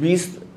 20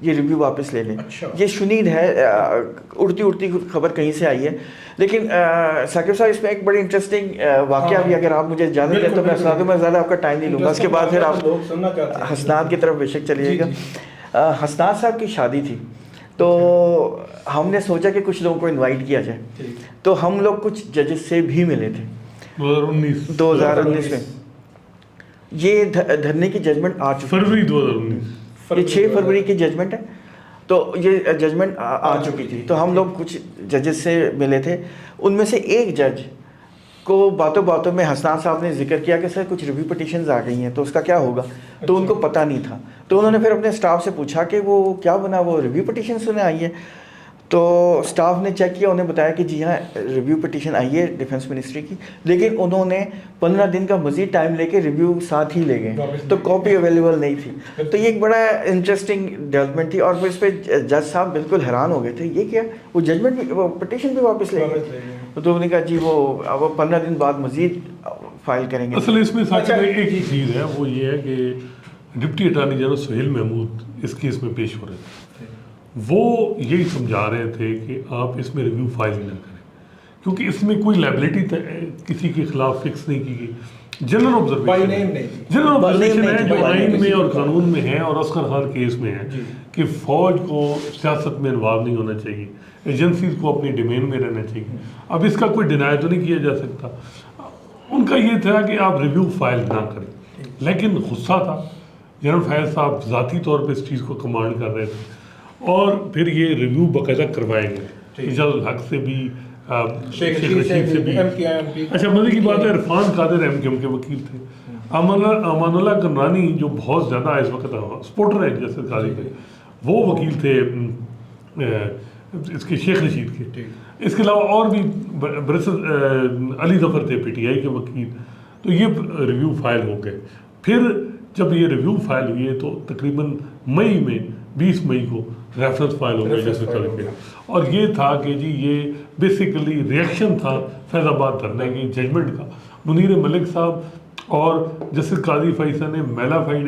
یہ ریویو واپس لے لیں. اچھا. یہ شنید ہے, اڑتی خبر کہیں سے آئی ہے. لیکن ثاقب صاحب اس میں ایک بڑی انٹرسٹنگ واقعہ بھی اگر آپ مجھے اجازت دیں تو میں سنا دوں. میں زیادہ آپ کا ٹائم نہیں لوں گا, اس کے بعد پھر آپ حسنات کی طرف بے شک چلیے گا. حسنات صاحب کی شادی تھی, تو ہم نے سوچا کہ کچھ لوگوں کو انوائٹ کیا جائے, تو ہم لوگ کچھ ججز سے بھی ملے تھے 2019 میں. یہ دھرنے کی ججمنٹ آ چکی, فروری 2019, یہ 6 فروری کی ججمنٹ ہے, تو یہ ججمنٹ آ چکی تھی. تو ہم لوگ کچھ ججز سے ملے تھے. ان میں سے ایک جج کو باتوں باتوں میں حسنات صاحب نے ذکر کیا کہ سر کچھ ریویو پٹیشنز آ گئی ہیں, تو اس کا کیا ہوگا. تو ان کو پتہ نہیں تھا, تو انہوں نے پھر اپنے اسٹاف سے پوچھا کہ وہ کیا بنا, وہ ریویو پٹیشن سنے آئی ہے. تو اسٹاف نے چیک کیا, انہیں بتایا کہ جی ہاں ریویو پٹیشن آئی ہے ڈیفنس منسٹری کی, لیکن انہوں نے 15 دن کا مزید ٹائم لے کے ریویو ساتھ ہی لے گئے, تو کاپی اویلیبل نہیں تھی. تو یہ ایک بڑا انٹرسٹنگ ڈیولپمنٹ تھی, اور پھر اس پہ جج صاحب بالکل حیران ہو گئے تھے, یہ کیا, وہ ججمنٹ بھی, وہ پٹیشن بھی واپس لے گئے. تو انہوں نے کہا جی وہ 15 دن بعد مزید فائل کریں گے. اصل اس میں ساتھ ایک ہی چیز ہے, وہ یہ ہے کہ deputy attorney general Sohail Mahmood اس کیس میں پیش ہو رہے تھے. وہ یہی سمجھا رہے تھے کہ آپ اس میں ریویو فائل نہ کریں, کیونکہ اس میں کوئی لائبلٹی کسی کے خلاف فکس نہیں کی گئی. جنرل آبزرویشن ہے جو آئین میں اور قانون میں ہے, اور عسکر ہر کیس میں ہے کہ فوج کو سیاست میں انوالو نہیں ہونا چاہیے, ایجنسیز کو اپنی ڈومین میں رہنا چاہیے. اب اس کا کوئی ڈینائی تو نہیں کیا جا سکتا. ان کا یہ تھا کہ آپ ریویو فائل نہ کریں, لیکن غصہ تھا. جنرل فیض صاحب ذاتی طور پہ اس چیز کو کمانڈ کر رہے تھے, اور پھر یہ ریویو باقاعدہ کروائے گئے. اجاز الحق سے بھی, شیخ رشید سے بھی. اچھا مزے کی بات ہے, عرفان قادر ایم کے وکیل تھے. امان اللہ قمرانی جو بہت زیادہ اس وقت سپورٹر ہے جیسے قاضی کے, وہ وکیل تھے اس کے شیخ رشید کے. اس کے علاوہ اور بھی علی ظفر تھے پی ٹی آئی کے وکیل. تو یہ ریویو فائل ہو گئے. پھر جب یہ ریویو فائل ہوئے تو تقریباً مئی میں 20 مئی کو ریفرنس فائل ہو گئے جیسے کر کے, اور یہ تھا کہ جی یہ بیسیکلی ریئیکشن تھا فیض آباد دھرنے کی ججمنٹ کا. منیر ملک صاحب اور جسٹس قاضی فیصل نے میلافائڈ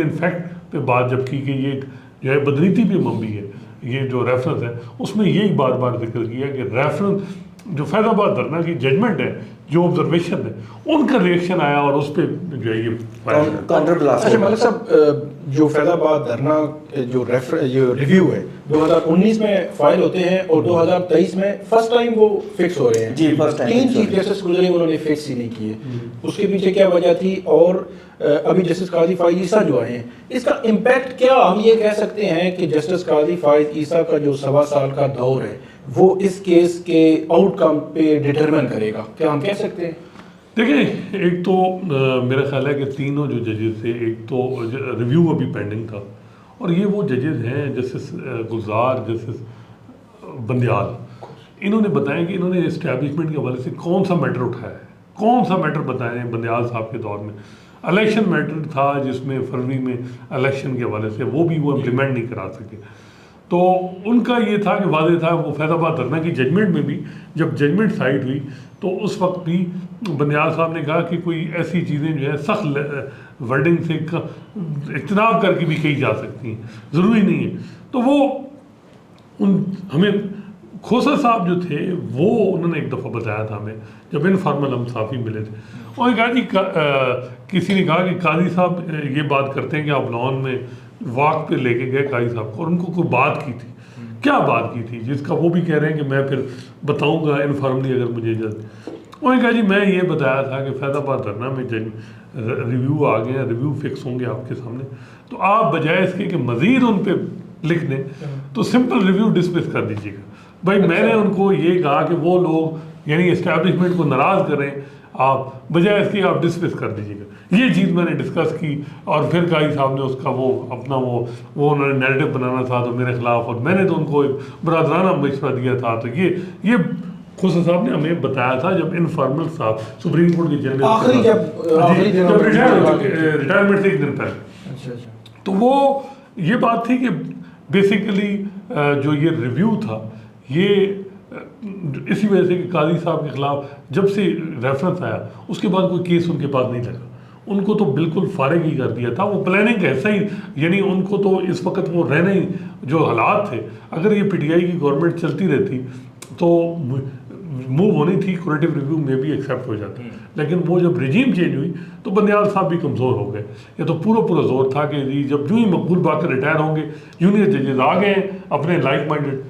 ان فیکٹ پہ بات جب کی کہ یہ جو ہے بدنیتی پہ مبنی ہے, یہ جو ریفرنس ہے اس میں یہی بار بار ذکر کیا کہ ریفرنس جو فیض آباد دھرنا کی ججمنٹ ہے, جو آبزرویشن ہے, ان کا ریئیکشن آیا اور اس پہ جو ہے یہ کاؤنٹر بلاسٹ. اچھا ملک صاحب, جو فیض آباد دھرنا جو ریویو ہے 2019 میں فائل ہوتے ہیں اور 2023 میں فرسٹ ٹائم وہ فکس ہو رہے ہیں. جی فرسٹ ٹائم 3 چیف جسٹس گزرے, انہوں نے فکس ہی نہیں کیے. اس کے پیچھے کیا وجہ تھی, اور ابھی جسٹس قاضی فائز عیسیٰ جو آئے ہیں, اس کا امپیکٹ کیا, ہم یہ کہہ سکتے ہیں کہ جسٹس قاضی فائز عیسیٰ کا جو 1.25 سال کا دور ہے وہ اس کیس کے آؤٹ کم پہ ڈٹرمن کرے گا, کیا ہم کہہ سکتے ہیں؟ دیکھیں, ایک تو میرا خیال ہے کہ تینوں جو ججز تھے, ایک تو ریویو ابھی پینڈنگ تھا, اور یہ وہ ججز ہیں جسٹس گلزار, جسٹس بندیال. انہوں نے بتایا کہ انہوں نے اسٹیبلشمنٹ کے حوالے سے کون سا میٹر اٹھایا ہے, کون سا میٹر بتائیں. بندیال صاحب کے دور میں الیکشن میٹر تھا جس میں فروری میں الیکشن کے حوالے سے وہ بھی وہ امپلیمنٹ نہیں کرا سکے. تو ان کا یہ تھا کہ واضح تھا, وہ فیض آباد دھرنا کی ججمنٹ میں بھی جب ججمنٹ سائڈ ہوئی تو اس وقت بھی بندیال صاحب نے کہا کہ کوئی ایسی چیزیں جو ہے سخت ورڈنگ سے اجتناب کر کے بھی کہی جا سکتی ہیں, ضروری نہیں ہے. تو وہ ہمیں کھوسا صاحب جو تھے وہ انہوں نے ایک دفعہ بتایا تھا ہمیں, جب انفارمل ہم صافی ملے تھے, اور کہا جی کسی نے کہا کہ قاضی صاحب یہ بات کرتے ہیں کہ آپ لان میں واک پہ لے کے گئے قاضی صاحب کو, اور ان کو کوئی بات کی تھی. کیا بات کی تھی جس کا وہ بھی کہہ رہے ہیں کہ میں پھر بتاؤں گا انفارملی اگر مجھے اجازت. انہوں نے کہا جی میں یہ بتایا تھا کہ فیض آباد دھرنا میں ریویو آ گئے ہیں, ریویو فکس ہوں گے آپ کے سامنے, تو آپ بجائے اس کے کہ مزید ان پہ لکھ دیں تو سمپل ریویو ڈسمس کر دیجیے گا. بھائی میں نے ان کو یہ کہا کہ وہ لوگ یعنی اسٹیبلشمنٹ کو ناراض کریں, آپ بجائے اس کے آپ ڈسمس کر دیجیے گا. یہ چیز میں نے ڈسکس کی, اور پھر قاضی صاحب نے اس کا وہ اپنا وہ انہوں نے نیریٹو بنانا تھا تو میرے خلاف, اور میں نے تو ان کو ایک برادرانہ مشورہ دیا تھا. تو یہ خسرو صاحب نے ہمیں بتایا تھا جب انفارمل صاحب سپریم کورٹ کے جنرل جب ریٹائرمنٹ سے ایک دن پہلے, تو وہ یہ بات تھی کہ بیسیکلی جو یہ ریویو تھا یہ اسی وجہ سے کہ قاضی صاحب کے خلاف جب سے ریفرنس آیا اس کے بعد کوئی کیس ان کے پاس نہیں لگا. ان کو تو بالکل فارغ ہی کر دیا تھا. وہ پلاننگ ایسا ہی, یعنی ان کو تو اس وقت وہ رہنے ہی جو حالات تھے, اگر یہ پی ٹی آئی کی گورنمنٹ چلتی رہتی تو موو ہونی تھی, کوریٹو ریویو میں بھی ایکسیپٹ ہو جاتا. لیکن وہ جب رجیم چینج ہوئی تو بندیال صاحب بھی کمزور ہو گئے. یہ تو پورا زور تھا کہ جی جب جو ہی مقبول باقر ریٹائر ہوں گے, جونیئر ججز آ گئے ہیں اپنے لائک مائنڈیڈ,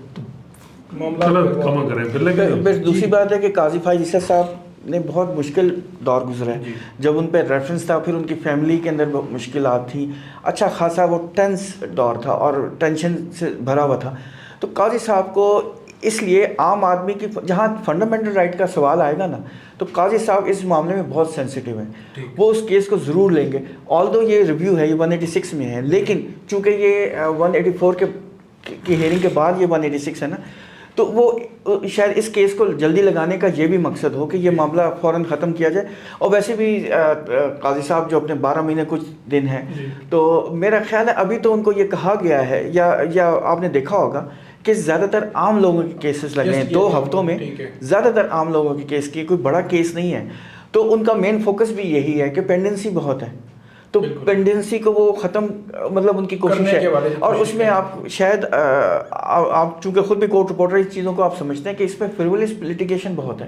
چلو کما کریں پھر. لیکن دوسری بات ہے کہ قاضی فائز عیسیٰ صاحب نے بہت مشکل دور گزرا ہے. جب ان پہ ریفرنس تھا, پھر ان کی فیملی کے اندر بہت مشکلات تھیں, اچھا خاصا وہ ٹینس دور تھا اور ٹینشن سے بھرا ہوا تھا. تو قاضی صاحب کو اس لیے عام آدمی کی جہاں فنڈامنٹل رائٹ کا سوال آئے گا نا, تو قاضی صاحب اس معاملے میں بہت سینسیٹیو ہیں. وہ اس کیس کو ضرور لیں گے, آلدو یہ ریویو ہے, یہ 186 میں ہے, لیکن چونکہ یہ 184 کی ہیئرنگ کے بعد یہ 186 ہے نا, تو وہ شاید اس کیس کو جلدی لگانے کا یہ بھی مقصد ہو کہ یہ معاملہ فوراً ختم کیا جائے. اور ویسے بھی قاضی صاحب جو اپنے 12 مہینے کچھ دن ہیں, تو میرا خیال ہے ابھی تو ان کو یہ کہا گیا ہے, یا آپ نے دیکھا ہوگا کہ زیادہ تر عام لوگوں کے کیسز لگے ہیں 2 ہفتوں میں, زیادہ تر عام لوگوں کے کیس کی, کوئی بڑا کیس نہیں ہے. تو ان کا مین فوکس بھی یہی ہے کہ پینڈنسی بہت ہے, تو پینڈنسی کو وہ ختم, مطلب ان کی کوشش ہے. اور اس میں آپ شاید آپ چونکہ خود بھی کورٹ رپورٹر, اس چیزوں کو آپ سمجھتے ہیں کہ اس میں فریولس لیٹیگیشن بہت ہے,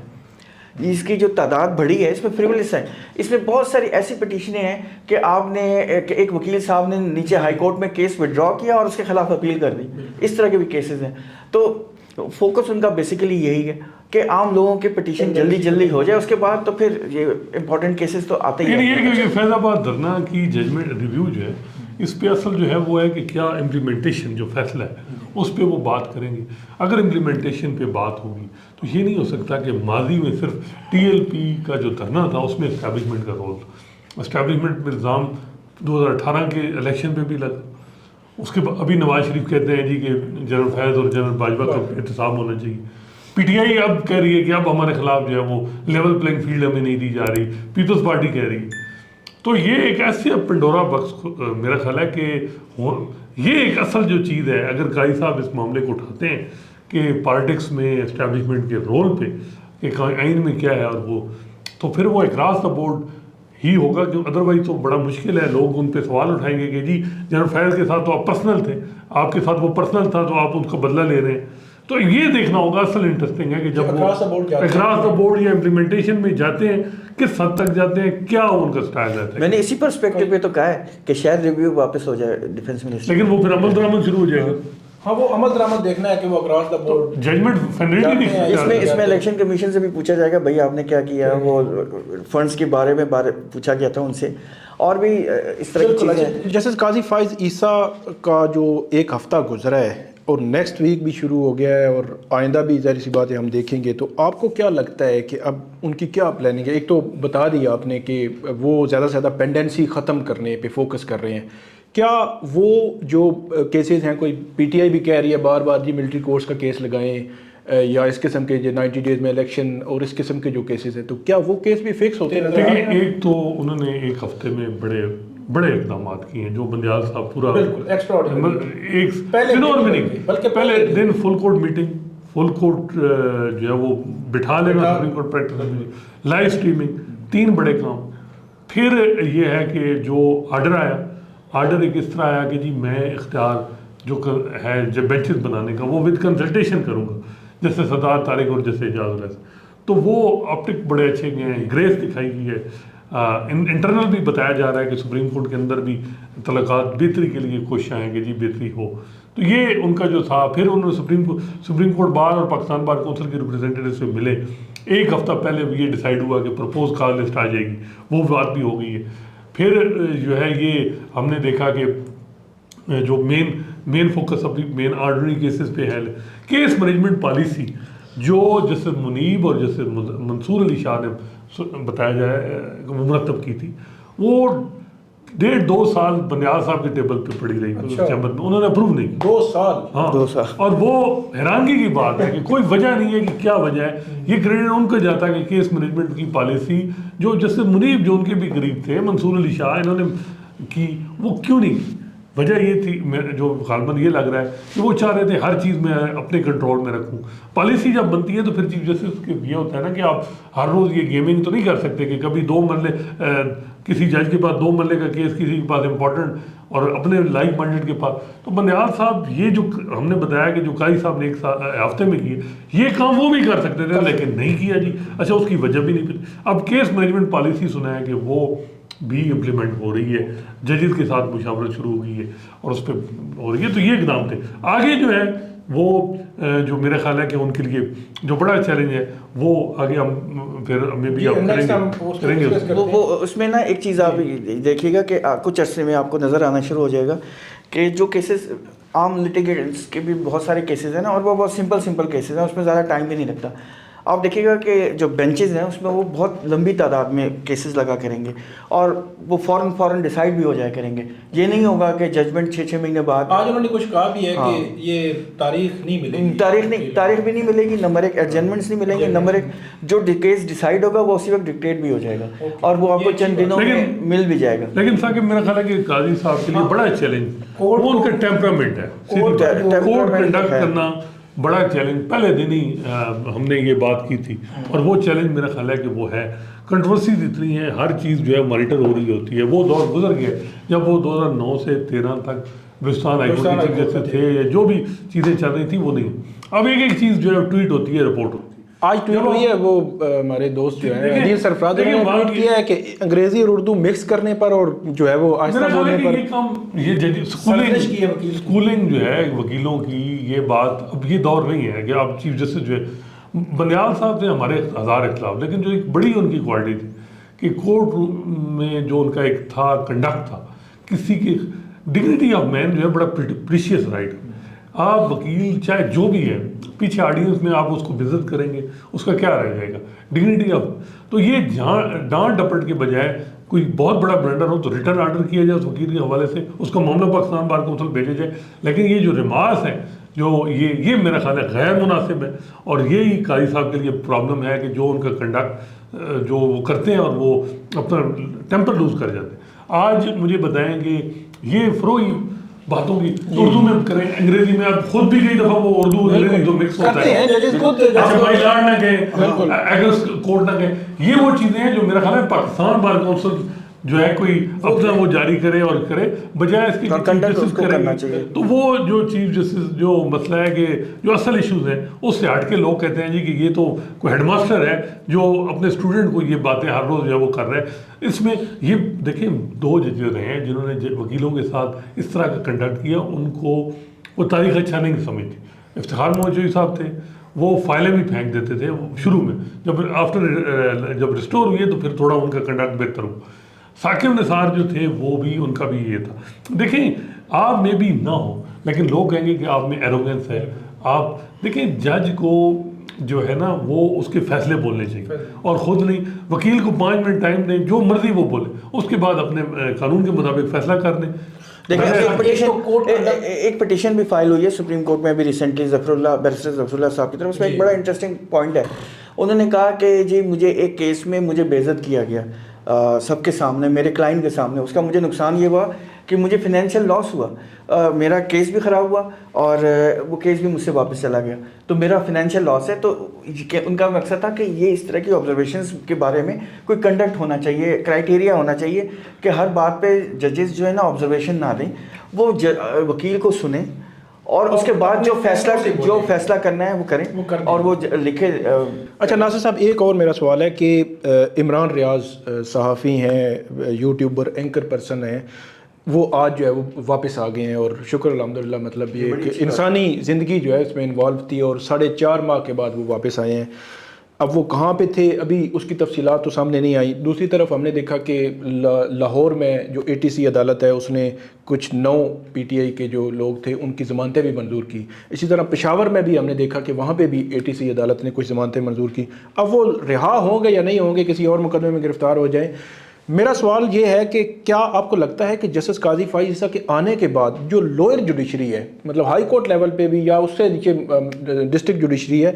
اس کی جو تعداد بڑھی ہے اس میں فریولس ہے. اس میں بہت ساری ایسی پٹیشنیں ہیں کہ آپ نے ایک وکیل صاحب نے نیچے ہائی کورٹ میں کیس وڈرا کیا اور اس کے خلاف اپیل کر دی, اس طرح کے بھی کیسز ہیں. تو فوکس ان کا بیسیکلی یہی ہے کہ عام لوگوں کے پٹیشن جلدی ہو جائے, اس کے بعد تو پھر یہ امپورٹنٹ کیسز تو آتے ہی ہیں. یہ فیض آباد دھرنا کی ججمنٹ ریویو جو ہے, اس پہ اصل جو ہے وہ ہے کہ کیا امپلیمنٹیشن جو فیصلہ ہے اس پہ وہ بات کریں گے. اگر امپلیمنٹیشن پہ بات ہوگی تو یہ نہیں ہو سکتا کہ ماضی میں صرف ٹی ایل پی کا جو دھرنا تھا اس میں اسٹیبلشمنٹ کا رول تھا. اسٹیبلشمنٹ میں نظام 2018 کے الیکشن پہ بھی لگا. اس کے بعد ابھی نواز شریف کہتے ہیں جی کہ جنرل فیض اور جنرل باجوہ کا احتساب ہونا چاہیے. پی ٹی آئی اب کہہ رہی ہے کہ اب ہمارے خلاف جو ہے وہ لیول پلینگ فیلڈ ہمیں نہیں دی جا رہی, پیپلز پارٹی کہہ رہی ہے. تو یہ ایک ایسی پنڈورا باکس میرا خیال ہے کہ یہ ایک اصل جو چیز ہے, اگر قاضی صاحب اس معاملے کو اٹھاتے ہیں کہ پالیٹکس میں اسٹیبلشمنٹ کے رول پہ کہ آئین میں کیا ہے, اور وہ تو پھر وہ اکراس دا بورڈ ہی ہوگا, کہ ادروائز تو بڑا مشکل ہے. لوگ ان پہ سوال اٹھائیں گے کہ جی جنرل فیض کے ساتھ تو آپ پرسنل تھے, آپ کے ساتھ وہ پرسنل تھا تو آپ ان کا بدلہ لے رہے ہیں. تو یہ دیکھنا ہوگا, اصل انٹرسٹنگ ہے کہ جب وہ اکراس دا بورڈ یا امپلیمنٹیشن میں جاتے ہیں کس حد تک جاتے ہیں, کیا ان کا سٹائل رہتا ہے. میں نے اسی پرسپیکٹو پہ تو کہا ہے کہ شاید ریویو واپس ہو جائے ڈیفنس منسٹر, لیکن وہ پھر عمل درآمد شروع ہو جائے گا. ہاں وہ عمل درآمد دیکھنا ہے کہ وہ across the board judgment federally اس میں الیکشن کمیشن سے بھی پوچھا جائے گا بھائی آپ نے کیا کیا, وہ فنڈز کے بارے میں پوچھا گیا تھا ان سے, اور بھی اس طرح کی چیزیں. جیسے قاضی فائز عیسیٰ کا جو 1 ہفتہ گزرا ہے اور نیکسٹ ویک بھی شروع ہو گیا ہے, اور آئندہ بھی ظاہر سی بات ہے ہم دیکھیں گے, تو آپ کو کیا لگتا ہے کہ اب ان کی کیا پلاننگ ہے؟ ایک تو بتا دیا آپ نے کہ وہ زیادہ سے زیادہ پینڈنسی ختم کرنے پہ فوکس کر رہے ہیں. کیا وہ جو کیسز ہیں, کوئی پی ٹی آئی بھی کہہ رہی ہے بار بار جی ملٹری کورٹس کا کیس لگائیں, یا اس قسم کے جو 90 ڈیز میں الیکشن اور اس قسم کے جو کیسز ہیں, تو کیا وہ کیس بھی فکس ہوتے ہیں؟ ایک تو انہوں نے 1 ہفتے میں بڑے اقدامات کیے ہیں جو بندیال صاحب پورا بلکہ پہلے دن full court meeting, full court جو ہے وہ بٹھا لینا supreme court practice, live streaming, 3 بڑے کام. پھر یہ ہے کہ جو آرڈر آیا, آرڈر ایک اس طرح آیا کہ جی میں اختیار جو ہے جب بینچز بنانے کا وہ ود کنسلٹیشن کروں گا, جیسے سردار طارق اور جیسے اعجاز اللہ سے. تو وہ آپٹک بڑے اچھے گئے ہیں, گریس دکھائی گئی ہے. انٹرنل بھی بتایا جا رہا ہے کہ سپریم کورٹ کے اندر بھی تعلقات بہتری کے لیے کوششیں ہیں کہ جی بہتری ہو. تو یہ ان کا جو تھا. پھر انہوں نے سپریم کورٹ بار اور پاکستان بار کونسل کے ریپرزینٹیو سے ملے. 1 ہفتہ پہلے یہ ڈیسائیڈ ہوا کہ پرپوز کال لسٹ آ جائے گی, وہ بات بھی ہو گئی ہے. پھر جو ہے یہ ہم نے دیکھا کہ جو مین فوکس اپنی مین آرڈنری کیسز پہ ہے, کیس مینجمنٹ پالیسی جو جسٹس منیب اور جسٹس منصور علی شاہ نے بتایا جائے مرتب کی تھی, وہ 1.5-2 سال بندیال صاحب کے ٹیبل پہ پڑی رہی چیمبر میں, انہوں نے اپروو نہیں کی. 2 سال؟ ہاں 2 سال. اور وہ حیرانگی کی بات ہے کہ کوئی وجہ نہیں ہے کہ کیا وجہ ہے. یہ کریڈٹ ان کو جاتا ہے کہ کیس مینجمنٹ کی پالیسی جو جسٹس منیب جو ان کے بھی قریب تھے, منصور علی شاہ, انہوں نے کی, وہ کیوں نہیں کی. وجہ یہ تھی جو غالباً یہ لگ رہا ہے کہ وہ چاہ رہے تھے ہر چیز میں اپنے کنٹرول میں رکھوں. پالیسی جب بنتی ہے تو پھر چیف جسٹس کے یہ ہوتا ہے نا کہ آپ ہر روز یہ گیمنگ تو نہیں کر سکتے کہ کبھی 2 مرلے کسی جج کے پاس 2 مرلے کا کیس کسی کے پاس امپورٹنٹ اور اپنے لائک مائنڈیڈ کے پاس. تو بندیال صاحب یہ جو ہم نے بتایا کہ جو قاضی صاحب نے 1 ہفتے میں کیے یہ کام وہ بھی کر سکتے تھے لیکن نہیں کیا جی. اچھا اس کی وجہ بھی نہیں پھر اب کیس مینجمنٹ پالیسی سنا ہے کہ وہ بھی امپلیمنٹ ہو رہی ہے, ججز کے ساتھ مشاورت شروع ہو گئی ہے اور اس پہ ہو رہی ہے. تو یہ اقدام تھے. آگے جو ہے وہ جو میرا خیال ہے کہ ان کے لیے جو بڑا چیلنج ہے وہ آگے ہم پھر ہمیں بھی کریں گے. وہ اس میں نا ایک چیز آپ دیکھیے گا کہ کچھ عرصے میں آپ کو نظر آنا شروع ہو جائے گا کہ جو کیسز عام لٹیگیٹس کے بھی بہت سارے کیسز ہیں نا, اور وہ بہت سمپل کیسز ہیں, اس میں زیادہ ٹائم بھی نہیں لگتا. آپ دیکھیے گا کہ جو بینچز ہیں اس میں وہ بہت لمبی تعداد میں کیسز لگا کریں گے اور وہ فوراً ڈیسائیڈ بھی ہو جایا کریں گے. یہ نہیں ہوگا کہ ججمنٹ 6 مہینے بعد. آج انہوں نے کچھ کہا بھی ہے کہ یہ تاریخ نہیں ملے گی, تاریخ بھی نہیں ملے گی, نمبر 1 ایڈجنمنٹس نہیں ملیں گے, نمبر 1 جو کیس ڈیسائیڈ ہوگا وہ اسی وقت ڈکٹیٹ بھی ہو جائے گا اور وہ آپ کو چند دنوں میں مل بھی جائے گا. لیکن ثاقب میرا خیال ہے کہ قاضی صاحب کے لیے بڑا چیلنج وہ ان کا ٹیمپرامنٹ ہے. کورٹ کنڈکٹ کرنا بڑا چیلنج پہلے دن ہی ہم نے یہ بات کی تھی اور وہ چیلنج میرا خیال ہے کہ وہ ہے. کنٹروورسیز اتنی ہیں, ہر چیز جو ہے مانیٹر ہو رہی ہوتی ہے. وہ دور گزر گیا جب وہ 2009 سے 13 تک بلوچستان ہائی کورٹ کے چیف جسٹس تھے یا جو بھی چیزیں چل رہی تھیں وہ نہیں. اب ایک چیز جو ہے ٹویٹ ہوتی ہے, رپورٹ ہوتی ہے. آج ٹویٹ ہوئی ہے وہ ہمارے دوست جو ہیں عدیل سرفراز نے ٹویٹ کیا ہے کہ انگریزی اور اردو مکس کرنے پر اور جو ہے وہ آہستہ بولنے پر یہ کام یہ اسکولنگ جو ہے وکیلوں کی یہ بات اب یہ دور نہیں ہے کہ اب چیف جسٹس جو ہے بندیال صاحب سے ہمارے 1000 اختلاف, لیکن جو ایک بڑی ان کی کوالٹی تھی کہ کورٹ روم میں جو ان کا ایک تھا کنڈکٹ تھا, کسی کی ڈگنیٹی آف مین جو ہے بڑا پریشیس رائٹ. آپ وکیل چاہے جو بھی ہے پیچھے آڈینس میں آپ اس کو بےعزت کریں گے اس کا کیا رہ جائے گا ڈگنیٹی آف. تو یہ ڈانٹ ڈپٹ کے بجائے کوئی بہت بڑا بلنڈر ہو تو ریٹرن آرڈر کیا جائے اس وکیل کے حوالے سے, اس کا معاملہ پاکستان بار کونسل بھیجا جائے. لیکن یہ جو ریمارس ہے جو یہ میرا خیال ہے غیر مناسب ہے اور یہی قاضی صاحب کے لیے پرابلم ہے کہ جو ان کا کنڈکٹ جو وہ کرتے ہیں اور وہ اپنا ٹیمپر لوز کر جاتے ہیں. آج مجھے بتائیں کہ یہ فروئی باتوں کی اردو میں کریں, انگریزی میں آپ خود بھی کئی دفعہ وہ اردو انگریزی دو مکس ہوتا ہے. اچھا بھائی لارڈ نہ کہیں, ایگلس کورٹ نہ کہیں, یہ وہ چیزیں ہیں جو میرا خیال ہے پاکستان بار کونسل جو ہے کوئی اپنا وہ جاری کرے اور کرے بجائے اس کی جسٹس کرے. تو وہ جو چیف جسٹس جو مسئلہ ہے کہ جو اصل ایشوز ہیں اس سے ہٹ کے لوگ کہتے ہیں جی کہ یہ تو کوئی ہیڈ ماسٹر ہے جو اپنے اسٹوڈنٹ کو یہ باتیں ہر روز جو ہے وہ کر رہے ہیں. اس میں یہ دیکھیں 2 ججز رہے ہیں جنہوں نے وکیلوں کے ساتھ اس طرح کا کنڈکٹ کیا, ان کو وہ تاریخ اچھا نہیں سمجھتی. افتخار موجودی صاحب تھے وہ فائلیں بھی پھینک دیتے تھے شروع میں, جب ریسٹور ہوئی تو پھر تھوڑا ان کا کنڈکٹ بہتر ہوا. ثاقب نثار جو تھے وہ بھی ان کا بھی یہ تھا. دیکھیں آپ میں بھی نہ ہو لیکن لوگ کہیں گے کہ آپ میں ایروگنس ہے. آپ دیکھیں جج کو جو ہے نا وہ اس کے فیصلے بولنے چاہیے اور خود نہیں. وکیل کو 5 منٹ ٹائم دیں, جو مرضی وہ بولے, اس کے بعد اپنے قانون کے مطابق فیصلہ کر دیں. ایک پٹیشن بھی فائل ہوئی ہے سپریم کورٹ میں ابھی ریسنٹلی بیرسٹر ظفر اللہ صاحب کی طرف. اس میں ایک بڑا انٹرسٹنگ پوائنٹ ہے. انہوں نے کہا کہ جی مجھے ایک کیس میں مجھے بے عزت کیا گیا سب کے سامنے, میرے کلائنٹ کے سامنے. اس کا مجھے نقصان یہ ہوا کہ مجھے فنینشیل لاس ہوا, میرا کیس بھی خراب ہوا اور وہ کیس بھی مجھ سے واپس چلا گیا, تو میرا فنینشیل لاس ہے. تو ان کا مقصد تھا کہ یہ اس طرح کی آبزرویشنز کے بارے میں کوئی کنڈکٹ ہونا چاہیے, کرائٹیریا ہونا چاہیے کہ ہر بات پہ ججز جو ہے نا آبزرویشن نہ دیں, وہ وکیل کو سنیں اور اس کے بعد جو فیصلہ کرنا ہے وہ کریں اور وہ لکھے. اچھا ناصر صاحب ایک اور میرا سوال ہے کہ عمران ریاض صحافی ہیں, یوٹیوبر, اینکر پرسن ہیں, وہ آج جو ہے وہ واپس آ گئے ہیں اور شکر الحمدللہ, مطلب یہ کہ انسانی زندگی جو ہے اس میں انوالو تھی اور 4.5 ماہ کے بعد وہ واپس آئے ہیں. اب وہ کہاں پہ تھے ابھی اس کی تفصیلات تو سامنے نہیں آئی. دوسری طرف ہم نے دیکھا کہ لاہور میں جو ATC عدالت ہے اس نے کچھ 9 PTI کے جو لوگ تھے ان کی ضمانتیں بھی منظور کی. اسی طرح پشاور میں بھی ہم نے دیکھا کہ وہاں پہ بھی ATC عدالت نے کچھ ضمانتیں منظور کی. اب وہ رہا ہوں گے یا نہیں ہوں گے, کسی اور مقدمے میں گرفتار ہو جائیں. میرا سوال یہ ہے کہ کیا آپ کو لگتا ہے کہ جسٹس قاضی فائز عیسیٰ کے آنے کے بعد جو لوئر جوڈیشری ہے, مطلب ہائی کورٹ لیول پہ بھی یا اس سے نیچے ڈسٹرکٹ جوڈیشری ہے,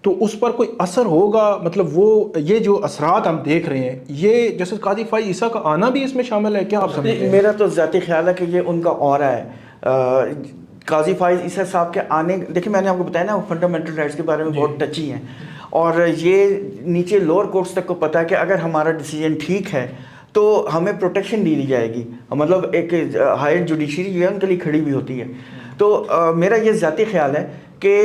تو اس پر کوئی اثر ہوگا؟ مطلب وہ یہ جو اثرات ہم دیکھ رہے ہیں یہ جسٹس قاضی فائز عیسیٰ کا آنا بھی اس میں شامل ہے کیا آپ سمجھتے ہیں؟ میرا تو ذاتی خیال ہے کہ یہ ان کا اورا ہے. قاضی فائز عیسیٰ صاحب کے آنے، دیکھیں میں نے آپ کو بتایا نا وہ فنڈامنٹل رائٹس کے بارے میں بہت ٹچی ہیں، اور یہ نیچے لوور کورٹس تک کو پتہ ہے کہ اگر ہمارا ڈیسیجن ٹھیک ہے تو ہمیں پروٹیکشن دی جائے گی. مطلب ایک ہائر جوڈیشری جو ہے ان کے لیے کھڑی بھی ہوتی ہے. تو میرا یہ ذاتی خیال ہے کہ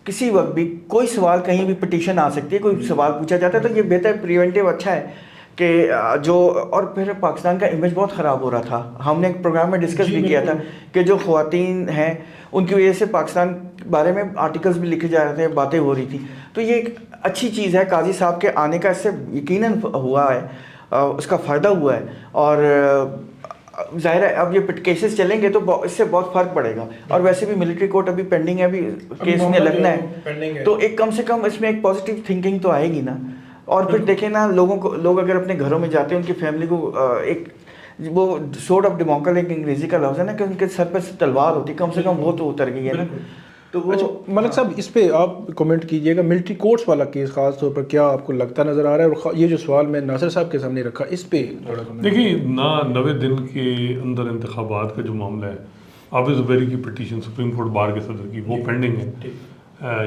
کسی وقت بھی کوئی سوال کہیں بھی پٹیشن آ سکتی ہے، کوئی سوال پوچھا جاتا ہے تو یہ بہتر پریونٹیو اچھا ہے کہ جو، اور پھر پاکستان کا امیج بہت خراب ہو رہا تھا. ہم نے ایک پروگرام میں ڈسکس بھی کیا تھا کہ جو خواتین ہیں ان کی وجہ سے پاکستان کے بارے میں آرٹیکلز بھی لکھے جا رہے تھے، باتیں ہو رہی تھی. تو یہ ایک اچھی چیز ہے قاضی صاحب کے آنے کا، اس سے یقیناً ہوا ہے، اس کا فائدہ ہوا ہے. اور ظاہر ہے اب یہ کیسز چلیں گے تو اس سے بہت فرق پڑے گا. اور ویسے بھی ملٹری کورٹ ابھی پینڈنگ ہے، ابھی کیس میں لگنا ہے، تو ایک کم سے کم اس میں ایک پازیٹیو تھنکنگ تو آئے گی نا. اور پھر دیکھیں نا لوگ اگر اپنے گھروں میں جاتے ہیں ان کی فیملی کو ایک وہ سورٹ آف ڈیموکریسی ایک انگریزی کا لفظ ہے نا کہ ان کے سر پہ تلوار ہوتی، کم سے کم وہ تو اتر گئی ہے نا. تو اچھا ملک صاحب اس پہ آپ کمنٹ کیجئے گا، ملٹری کورٹس والا کیس خاص طور پر کیا آپ کو لگتا نظر آ رہا ہے؟ اور یہ جو سوال میں ناصر صاحب کے سامنے رکھا اس پہ تھوڑا کمنٹ. دیکھیے 90 دن کے اندر انتخابات کا جو معاملہ ہے، عابد زبیری کی پٹیشن سپریم کورٹ بار کے صدر کی وہ پینڈنگ ہے.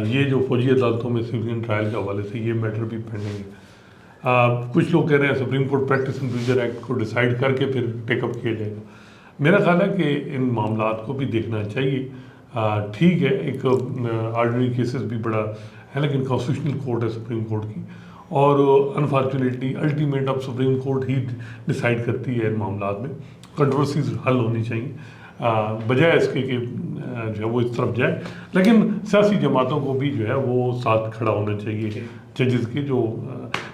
یہ جو فوجی عدالتوں میں سویلین ٹرائل کے حوالے سے یہ میٹر بھی پینڈنگ ہے. کچھ لوگ کہہ رہے ہیں supreme court practice and procedure act کو ڈیسائیڈ کر کے پھر ٹیک اپ کیا جائے گا. میرا خیال ہے کہ ان معاملات کو بھی دیکھنا چاہیے. ٹھیک ہے ایک آرڈنری کیسز بھی بڑا ہے لیکن کانسٹیٹیوشنل کورٹ ہے سپریم کورٹ کی، اور انفارچونیٹلی الٹیمیٹ اب سپریم کورٹ ہی ڈیسائیڈ کرتی ہے ان معاملات میں. کنٹروورسیز حل ہونی چاہیے بجائے اس کے کہ جو ہے وہ اس طرف جائے. لیکن سیاسی جماعتوں کو بھی جو ہے وہ ساتھ کھڑا ہونا چاہیے ججز کے جو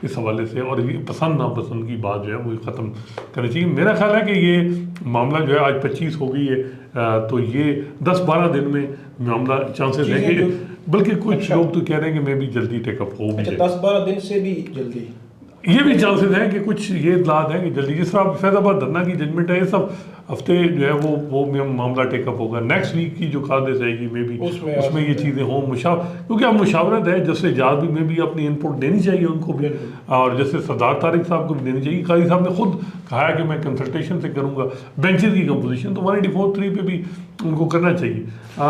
اس حوالے سے، اور یہ پسند ناپسند کی بات جو ہے وہ ختم کرنی چاہیے. میرا خیال ہے کہ یہ معاملہ جو ہے آج 25 ہو گئی ہے تو یہ 10-12 دن میں معاملہ چانسز ہیں کہ، بلکہ کچھ لوگ تو کہہ رہے ہیں کہ میں بھی جلدی ٹیک اپ ہو بھی جائے. 10-12 دن سے بھی جلدی یہ بھی چانسز ہیں کہ کچھ یہ اطلاعات ہیں کہ جلدی، جس طرح فیض آباد دھرنا کی ججمنٹ ہے، یہ سب ہفتے جو ہے وہ معاملہ ٹیک اپ ہوگا. نیکسٹ ویک کی جو قاعدے جائے گی میں بھی اس میں یہ چیزیں ہوں کیونکہ اب مشاورت ہے. جسٹس اعجاز بھی میں بھی اپنی ان پٹ دینی چاہیے ان کو بھی، اور جسٹس سردار طارق صاحب کو بھی دینی چاہیے. قاضی صاحب نے خود کہا ہے کہ میں کنسلٹیشن سے کروں گا بینچز کی کمپوزیشن، تو 184(3) پہ بھی ان کو کرنا چاہیے.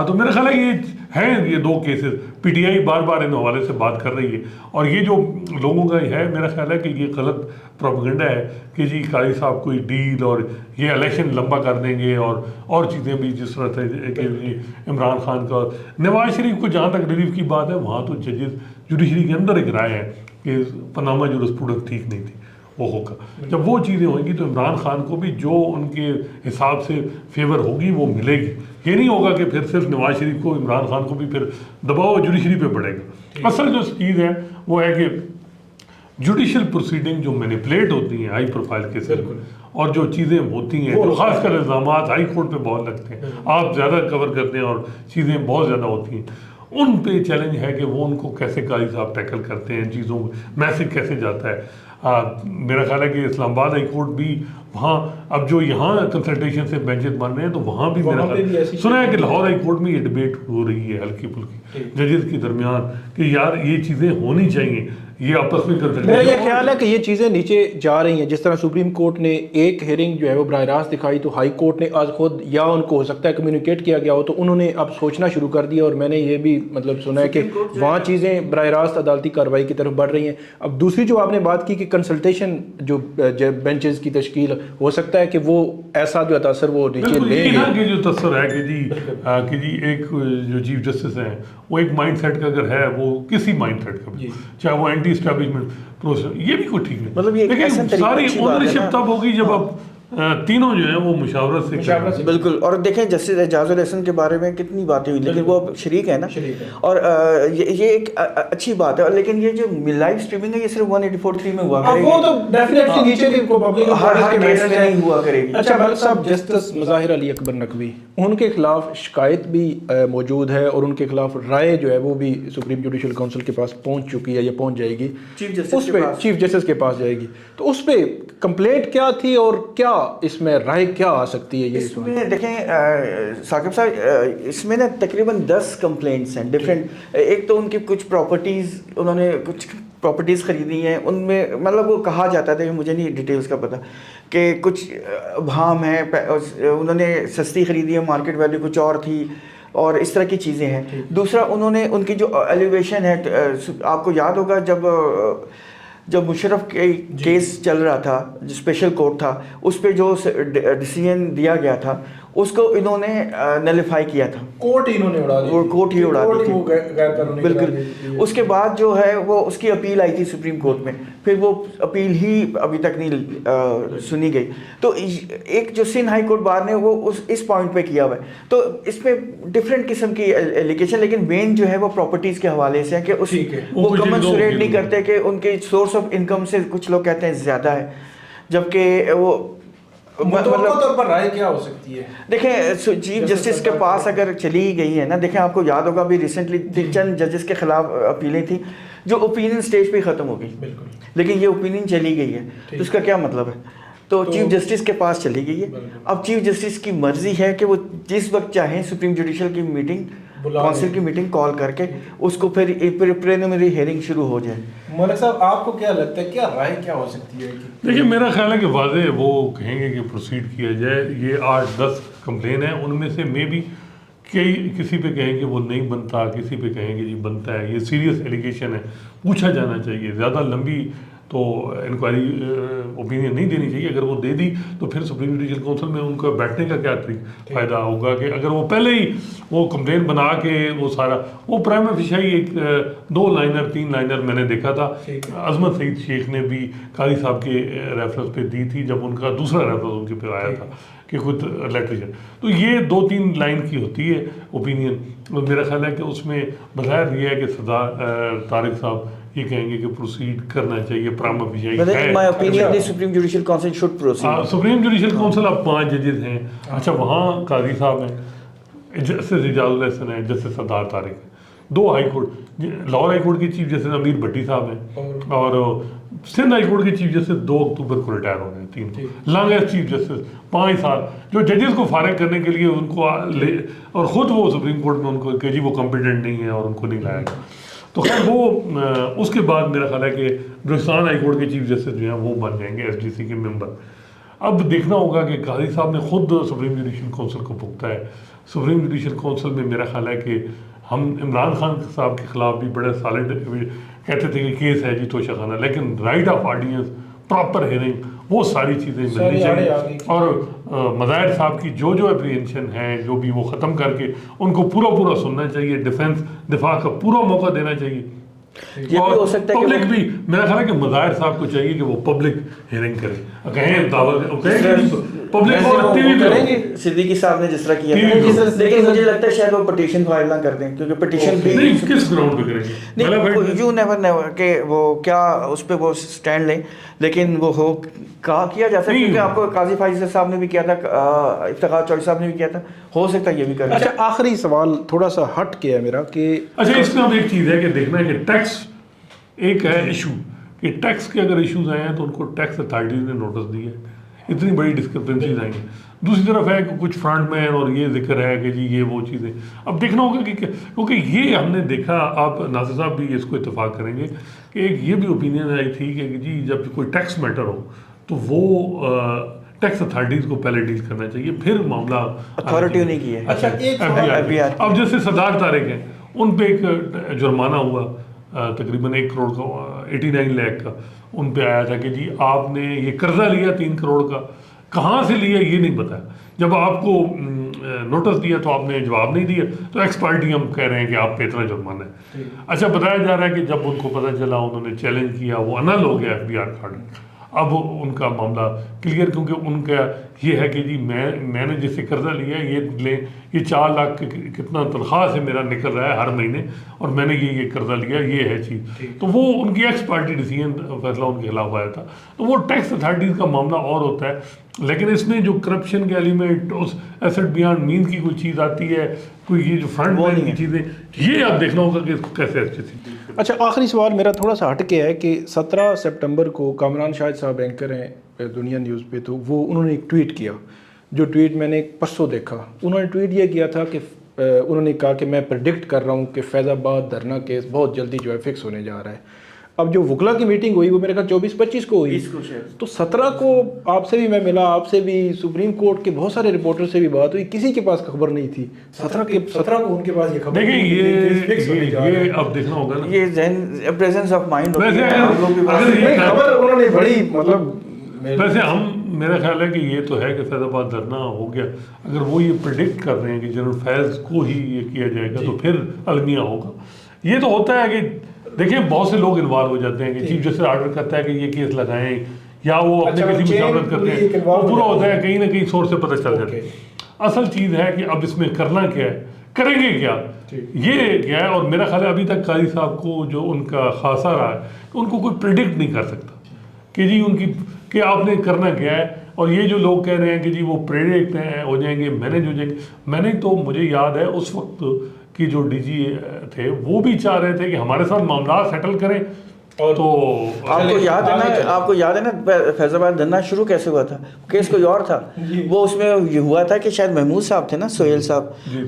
تو میرا خیال ہے یہ ہیں یہ دو کیسز. پی ٹی آئی بار بار ان حوالے سے بات کر رہی ہے، اور یہ جو لوگوں کا ہے میرا خیال ہے کہ یہ غلط پروپیگنڈا ہے کہ جی قاضی صاحب کوئی ڈیل اور یہ الیکشن لمبا کر دیں گے اور چیزیں بھی، جس طرح سے کہ عمران خان کا نواز شریف کو جہاں تک ریلیف کی بات ہے وہاں تو ججز جوڈیشری کے اندر ایک رائے ہے کہ پاناما جورسپروڈنس ٹھیک نہیں تھی، وہ ہوگا. جب وہ چیزیں ہوئیں گی تو عمران خان کو بھی جو ان کے حساب سے فیور ہوگی وہ ملے گی. یہ نہیں ہوگا کہ پھر صرف نواز شریف کو، عمران خان کو بھی پھر دباؤ جوڈیشری پہ پڑے گا. اصل جو چیز ہے وہ ہے کہ جوڈیشل پروسیڈنگ جو مینیپولیٹ ہوتی ہیں ہائی پروفائل کیسز میں، اور جو چیزیں ہوتی ہیں جو خاص کر الزامات ہائی کورٹ پہ بہت لگتے ہیں، آپ زیادہ کور کرتے ہیں اور چیزیں بہت زیادہ ہوتی ہیں، ان پہ چیلنج ہے کہ وہ ان کو کیسے قاضی صاحب ٹیکل کرتے ہیں، چیزوں میسج کیسے جاتا ہے. میرا خیال ہے کہ اسلام آباد ہائی کورٹ بھی وہاں اب جو یہاں کنسلٹیشن سے بینچز بن رہے ہیں تو وہاں بھی میرا خیال سنا ہے کہ لاہور ہائی کورٹ میں یہ ڈبیٹ ہو رہی ہے ہلکی پھلکی ججز کے درمیان کہ یار یہ چیزیں ہونی چاہیے، یہ آپس میں میرا یہ خیال ہے کہ یہ چیزیں نیچے جا رہی ہیں. جس طرح سپریم کورٹ نے ایک ہیئرنگ جو ہے وہ براہ راست دکھائی تو ہائی کورٹ نے آج خود، یا ان کو ہو سکتا ہے کمیونیکیٹ کیا گیا ہو تو انہوں نے اب سوچنا شروع کر دیا، اور میں نے یہ بھی مطلب سنا ہے کہ وہاں چیزیں براہ راست عدالتی کارروائی کی طرف بڑھ رہی ہیں. اب دوسری جو آپ نے بات کی کہ کنسلٹیشن جو بینچز کی تشکیل، ہو سکتا ہے کہ وہ ایسا جو تاثر وہ نیچے لیں گے. جو تاثر ہے کہ جی ایک جو چیف جسٹس ہیں وہ ایک مائنڈ سیٹ کا اگر ہے، وہ کسی مائنڈ سیٹ کا بھی، چاہے وہ اینٹی اسٹیبلشمنٹ پروسیس، یہ بھی کوئی ٹھیک نہیں. مطلب لیکن ساری اونرشپ تب ہوگی جب اب تینوں جو ہیں وہ مشاورت سے. بالکل. اور دیکھیں جسٹس اعجاز الحسن کے بارے میں کتنی باتیں ہوئی، لیکن وہ شریک ہے نا، اور یہ ایک اچھی بات ہے. لیکن یہ جو لائیو اسٹریمنگ ہے یہ صرف 184(3) میں ہوا کرے گی، وہ تو ڈیفینیٹلی نیچے بھی پبلک ہر کیس میں نہیں ہوا کرے گی. اچھا ملک صاحب، جسٹس مظاہر علی اکبر نقوی، ان کے خلاف شکایت بھی موجود ہے اور ان کے خلاف رائے جو ہے وہ بھی سپریم جوڈیشل کونسل کے پاس پہنچ چکی ہے یا پہنچ جائے گی، چیف جسٹس چیف جسٹس کے پاس جائے گی. تو اس پہ کمپلینٹ کیا تھی اور کیا اس میں رائے کیا آ سکتی ہے؟ یہ اس میں دیکھیں ثاقب صاحب، اس میں نا تقریباً 10 کمپلینٹس ہیں ڈفرینٹ. ایک تو ان کی کچھ پراپرٹیز، انہوں نے کچھ پراپرٹیز خریدی ہیں، ان میں مطلب وہ کہا جاتا تھا کہ مجھے نہیں ڈیٹیلز کا پتہ، کہ کچھ ابہام ہے، انہوں نے سستی خریدی ہے، مارکیٹ ویلیو کچھ اور تھی، اور اس طرح کی چیزیں ہیں. دوسرا انہوں نے ان کی جو ایلیویشن ہے، آپ کو یاد ہوگا جب مشرف کے کیس چل رہا تھا، جو اسپیشل کورٹ تھا، اس پہ جو ڈیسیژن دیا گیا تھا اس کو انہوں نے نلیفائی کیا تھا. کورٹ ہی انہوں نے اڑا دی، وہ کورٹ ہی اڑا دی تھی بالکل. اس کے بعد جو ہے وہ اس کی اپیل آئی تھی سپریم کورٹ میں، پھر وہ اپیل ہی ابھی تک نہیں سنی گئی. تو ایک جو سندھ ہائی کورٹ بار نے وہ اس پوائنٹ پہ کیا ہوا ہے. تو اس میں ڈفرینٹ قسم کی ایلیگیشن، لیکن مین جو ہے وہ پراپرٹیز کے حوالے سے ہے کہ وہ کمنسوریٹ نہیں کرتے، کہ ان کے سورس آف انکم سے کچھ لوگ کہتے ہیں زیادہ ہے، جبکہ وہ متوقع طور پر رائے کیا ہو سکتی ہے؟ دیکھیں چیف جسٹس کے پاس اگر چلی گئی ہے نا، دیکھیں آپ کو یاد ہوگا ابھی ریسنٹلی چند ججز کے خلاف اپیلیں تھیں جو اوپینین سٹیج پہ ختم ہو گئی، لیکن یہ اوپینین چلی گئی ہے، تو اس کا کیا مطلب ہے؟ تو چیف جسٹس کے پاس چلی گئی ہے. اب چیف جسٹس کی مرضی ہے کہ وہ جس وقت چاہیں سپریم جوڈیشل کی میٹنگ، کونسل کی میٹنگ کال کر کے اس کو پھر پریلیمنری ہیئرنگ شروع ہو جائے. ملک صاحب آپ کو کیا لگتا ہے، کیا رائے کیا ہو سکتی ہے؟ دیکھیے میرا خیال ہے کہ واضح وہ کہیں گے کہ پروسیڈ کیا جائے. یہ 8-10 کمپلین ہیں، ان میں سے میں بھی کسی پہ کہیں گے وہ نہیں بنتا، کسی پہ کہیں گے جی بنتا ہے. یہ سیریس ایلیگیشن ہے، پوچھا جانا چاہیے. زیادہ لمبی تو انکوائری اوپینین نہیں دینی چاہیے. اگر وہ دے دی تو پھر سپریم جوڈیشل کونسل میں ان کا بیٹھنے کا کیا فائدہ ہوگا؟ کہ اگر وہ پہلے ہی وہ کمپلین بنا کے وہ سارا وہ پرائم افیشائی ایک 2 لائنر 3 لائنر میں نے دیکھا تھا، عظمت سعید شیخ نے بھی قاضی صاحب کے ریفرنس پہ دی تھی جب ان کا دوسرا ریفرنس ان کے پہ آیا تھا کہ خود لیٹریچر. تو یہ 2-3 لائن کی ہوتی ہے اوپینین. میرا خیال ہے کہ اس میں بظاہر یہ ہے کہ طارق صاحب یہ کہیں گے کہ پروسیڈ کرنا چاہیے. Prima facie supreme judicial council should proceed. Supreme judicial council اب 5 ججز ہیں. اچھا وہاں قاضی صاحب ہیں، جسٹس اعجاز الحسن ہیں، جسٹس سردار طارق ہیں. 2 high court, Lahore high court کے چیف جسٹس امیر بھٹی صاحب ہیں، اور سندھ ہائی کورٹ کے چیف جسٹس 2 اکتوبر کو ریٹائر ہو گئے. 3 لانگسٹ چیف جسٹس 5 سال جو ججز کو فارغ کرنے کے لیے ان کو اور خود وہ سپریم کورٹ میں ان کو کہ جی وہ کمپیٹنٹ نہیں ہے اور ان کو نہیں لایا گیا. تو خیر وہ اس کے بعد میرا خیال ہے کہ بلوچستان ہائی کورٹ کے چیف جسٹس جو ہیں وہ بن جائیں گے ایس ڈی سی کے ممبر. اب دیکھنا ہوگا کہ قاضی صاحب نے خود سپریم جوڈیشل کونسل کو پھونکتا ہے. سپریم جوڈیشل کونسل میں میرا خیال ہے کہ ہم عمران خان صاحب کے خلاف بھی بڑے سالڈ کہتے تھے کہ کیس ہے جی توشہ خانہ، لیکن right of audience, proper hearing, وہ ساری چیزیں ملنی چاہیے. اور مظاہر صاحب کی جو اپریہنشن ہے جو بھی وہ ختم کر کے ان کو پورا سننا چاہیے. دفاع کا پورا موقع دینا چاہیے. یہ بھی ہو سکتا ہے پبلک بھی میرا خیال ہے کہ مظاہر صاحب کو چاہیے کہ وہ پبلک ہیئرنگ کریں، کہیں دعوت پبلک ٹی وی کریں گے. صدیقی صاحب نے جس طرح کیا تھا، لیکن مجھے لگتا ہے شاید وہ پٹیشن فائل نہ کر دیں، کیونکہ پٹیشن بھی کس گراؤنڈ پہ کریں گے؟ یو نیور کہ وہ کیا اس پہ وہ سٹینڈ لیں، لیکن وہ ہو کیا جا سکتا ہے. کیونکہ آپ کو قاضی فائز صاحب نے بھی کیا تھا، افتخار چوہدری صاحب نے بھی کیا تھا، ہو سکتا ہے یہ بھی کریں. اچھا آخری سوال تھوڑا سا ہٹ کے ہے میرا کہ اچھا اس میں اب ایک چیز ہے کہ دیکھنا ہے کہ ٹیکس ایک ہے ایشو، کہ ٹیکس کے اگر ایشوز آئے ہیں تو ان کو ٹیکس اتھارٹیز نے نوٹس دی ہے. اتنی بڑی ڈسکرپنسیز آئیں گی. دوسری طرف ہے کہ کچھ فرنٹ مین اور یہ ذکر ہے کہ جی یہ وہ چیزیں اب دیکھنا ہوگا کہ کیونکہ یہ ہم نے دیکھا، آپ ناصر صاحب بھی اس کو اتفاق کریں گے کہ ایک یہ بھی اوپینین آئی تھی کہ جی جب کوئی ٹیکس میٹر ہو تو وہ ٹیکس اتھارٹیز کو پہلے ڈیل کرنا چاہیے، پھر معاملہ اتھارٹی نے کی ہے. اچھا اب جیسے سردار طارق ہیں، ان پہ ایک جرمانہ ہوا تقریباً 1 کروڑ کا، 89 لاکھ کا. ان پہ آیا تھا کہ جی آپ نے یہ قرضہ لیا 3 کروڑ کا، کہاں سے لیا یہ نہیں بتایا. جب آپ کو نوٹس دیا تو آپ نے جواب نہیں دیا، تو ایکس پارٹی ہم کہہ رہے ہیں کہ آپ پہ اتنا جرمانہ ہے. اچھا بتایا جا رہا ہے کہ جب ان کو پتہ چلا انہوں نے چیلنج کیا، وہ انل ہو گیا FBR کارڈ. اب ان کا معاملہ کلیئر، کیونکہ ان کا یہ ہے کہ جی میں نے جس سے قرضہ لیا یہ لیں، یہ 4 لاکھ کتنا تنخواہ سے میرا نکل رہا ہے ہر مہینے، اور میں نے یہ قرضہ لیا، یہ ہے چیز. تو وہ ان کی ایکس پارٹی ڈیسیژن فیصلہ ان کے خلاف آیا تھا. تو وہ ٹیکس اتھارٹیز کا معاملہ اور ہوتا ہے، لیکن اس میں جو کرپشن کے ایلیمنٹ، اس ایسٹ بیانڈ مین کی کوئی چیز آتی ہے، کوئی یہ جو فرنٹ لائن کی چیزیں، یہ آپ دیکھنا ہوگا کہ اس کو کیسے اچھے سے. اچھا آخری سوال میرا تھوڑا سا ہٹ کے ہے کہ 17 سپٹمبر کو کامران شاہد صاحب اینکر ہیں دنیا نیوز پہ، تو وہ انہوں نے ایک ٹویٹ کیا، جو ٹویٹ میں نے پرسوں دیکھا. انہوں نے ٹویٹ یہ کیا تھا کہ انہوں نے کہا کہ میں پریڈکٹ کر رہا ہوں کہ فیض آباد دھرنا کیس بہت جلدی جو ہے فکس ہونے جا رہا ہے. اب جو وکلا کی میٹنگ ہوئی وہ میرے خیال 24-25 کو ہوئی، تو 17 کو آپ سے بھی میں ملا، آپ سے بھی، سپریم کورٹ کے بہت سارے رپورٹر سے بھی بات ہوئی، کسی کے پاس خبر نہیں تھی. 17 کو ان کے پاس یہ خبر دیکھیں یہ اب دیکھنا ہوگا نا، یہ ذہن پریزنس آف مائنڈ خبر انہوں نے بڑی مطلب. ویسے میرا خیال ہے کہ یہ تو ہے کہ فیض آباد دھرنا ہو گیا. اگر وہ یہ پریڈکٹ کر رہے ہیں کہ جنرل فیض کو ہی یہ کیا جائے گا تو پھر المیہ ہوگا. یہ تو ہوتا ہے کہ دیکھیں بہت سے لوگ انوالو ہو جاتے ہیں کہ چیف جسٹس آرڈر کرتا ہے کہ یہ کیس لگائیں، یا وہ اپنے کسی مشاورت کرتے ہیں، وہ پورا ہوتا ہے کہیں نہ کہیں سورس سے پتہ چل جاتا ہے. اصل چیز ہے کہ اب اس میں کرنا کیا ہے، کریں گے کیا، یہ کیا ہے. اور میرا خیال ہے ابھی تک قاضی صاحب کو جو ان کا خاصہ رہا ہے ان کو کوئی پریڈکٹ نہیں کر سکتا کہ جی ان کی کہ آپ نے کرنا کیا ہے. اور یہ جو لوگ کہہ رہے ہیں کہ جی وہ پریڈکٹ ہیں، ہو جائیں گے، مینیج ہو جائیں گے، مینیج تو مجھے یاد ہے اس وقت کہ جو ڈی جی تھے وہ بھی چاہ رہے تھے کہ ہمارے ساتھ معاملات سیٹل کریں. اور تو آپ کو یاد ہے نا فیض آباد دھرنا شروع کیسے ہوا تھا؟ کیس کوئی اور تھا. وہ اس میں یہ ہوا تھا کہ شاید محمود صاحب تھے نا، سہیل صاحب،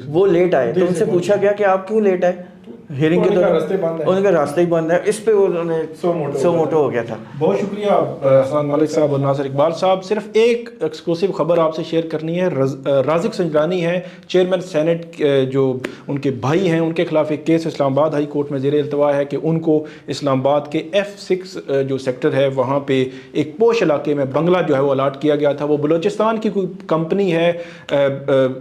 وہ لیٹ آئے تو ان سے پوچھا گیا کہ آپ کیوں لیٹ آئے ہیئرنگ کے دوران. ان کا راستہ ہی بند ہے، اس پہ انہوں نے سو موٹو ہو گیا تھا. بہت شکریہ اسلام ملک صاحب اور ناصر اقبال صاحب. صرف ایک ایکسکلوسیو خبر آپ سے شیئر کرنی ہے. رازق سنجرانی ہیں، چیئرمین سینٹ، جو ان کے بھائی ہیں، ان کے خلاف ایک کیس اسلام آباد ہائی کورٹ میں زیر التوا ہے کہ ان کو اسلام آباد کے F6 جو سیکٹر ہے وہاں پہ ایک پوش علاقے میں بنگلہ جو ہے وہ الاٹ کیا گیا تھا. وہ بلوچستان کی کوئی کمپنی ہے،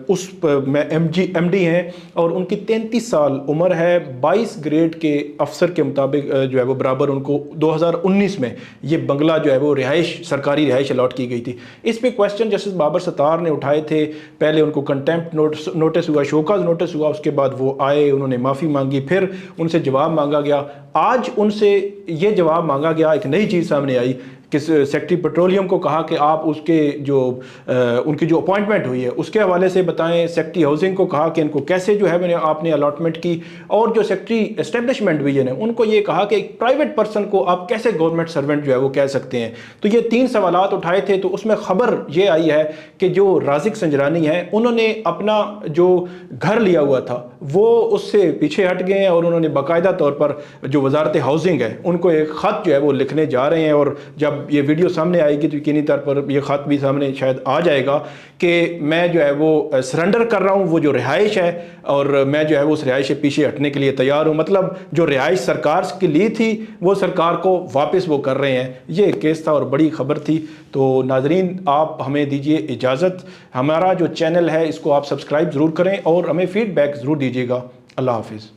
اس میں ایم ڈی ہیں، اور ان کی 33 سال عمر ہے. 22 گریڈ کے افسر کے مطابق جو ہے وہ برابر ان کو 2019 میں یہ بنگلہ جو ہے وہ رہائش، سرکاری رہائش الاٹ کی گئی تھی. اس پہ کویسچن جسٹس بابر ستار نے اٹھائے تھے. پہلے ان کو کنٹیمپٹ نوٹس ہوا، شوکاز نوٹس ہوا، اس کے بعد وہ آئے، انہوں نے معافی مانگی، پھر ان سے جواب مانگا گیا. آج ان سے یہ جواب مانگا گیا، ایک نئی چیز سامنے آئی کہ سیکٹری پیٹرولیم کو کہا کہ آپ اس کے جو ان کی جو اپوائنٹمنٹ ہوئی ہے اس کے حوالے سے بتائیں. سیکٹری ہاؤسنگ کو کہا کہ ان کو کیسے جو ہے آپ نے الاٹمنٹ کی. اور جو سیکٹری اسٹیبلشمنٹ ڈویژن ہے ان کو یہ کہا کہ ایک پرائیویٹ پرسن کو آپ کیسے گورنمنٹ سرونٹ جو ہے وہ کہہ سکتے ہیں. تو یہ 3 سوالات اٹھائے تھے. تو اس میں خبر یہ آئی ہے کہ جو رازق سنجرانی ہے انہوں نے اپنا جو گھر لیا ہوا تھا وہ اس سے پیچھے ہٹ گئے ہیں، اور انہوں نے باقاعدہ طور پر جو وزارت ہاؤسنگ ہے ان کو ایک خط جو ہے وہ لکھنے جا رہے ہیں. اور جب یہ ویڈیو سامنے آئے گی تو یقینی طور پر یہ خط بھی سامنے شاید آ جائے گا کہ میں جو ہے وہ سرنڈر کر رہا ہوں وہ جو رہائش ہے، اور میں جو ہے وہ اس رہائش سے پیچھے ہٹنے کے لیے تیار ہوں. مطلب جو رہائش سرکار کی لی تھی وہ سرکار کو واپس وہ کر رہے ہیں. یہ کیس تھا اور بڑی خبر تھی. تو ناظرین آپ ہمیں دیجیے اجازت، ہمارا جو چینل ہے اس کو آپ سبسکرائب ضرور کریں اور ہمیں فیڈ بیک ضرور دیجیے گا. اللہ حافظ.